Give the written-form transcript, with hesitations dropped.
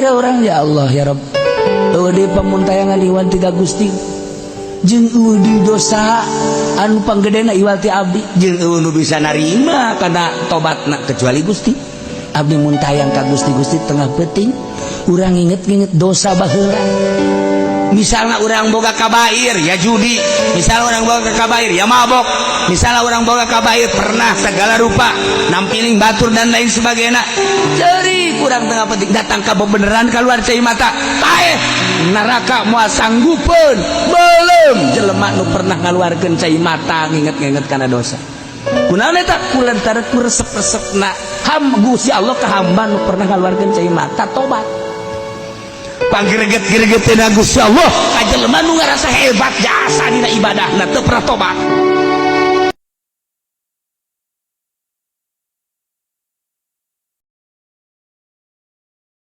ke orang ya Allah ya Rabb di pamuntayangan iwan tiga Gusti jeung di dosa anu panggedena iwal ti abdi jeung nu bisa narima kana tobatna kecuali Gusti abdi muntayang ka Gusti tengah penting urang inget-inget dosa baheula. Misalnya orang boga kabair ya judi, misalnya orang boga kabair ya mabok, misalnya orang boga kabair pernah segala rupa nampiling batur dan lain sebagainya. Jadi kurang tengah penting datang ke beneran keluar cai mata tae neraka moal sanggupeun belum jelema nu pernah ngaluarkeun cai mata nginget-nginget kana dosa. Kunaon eta kulantaran kuresep-resepna Gusti Allah ka hamba nu pernah ngaluarkeun cai mata tobat. Panggereget-geregetina Gusti Allah ka jelema nu ngarasa hebat jasa dina ibadahna teu pernah tobat.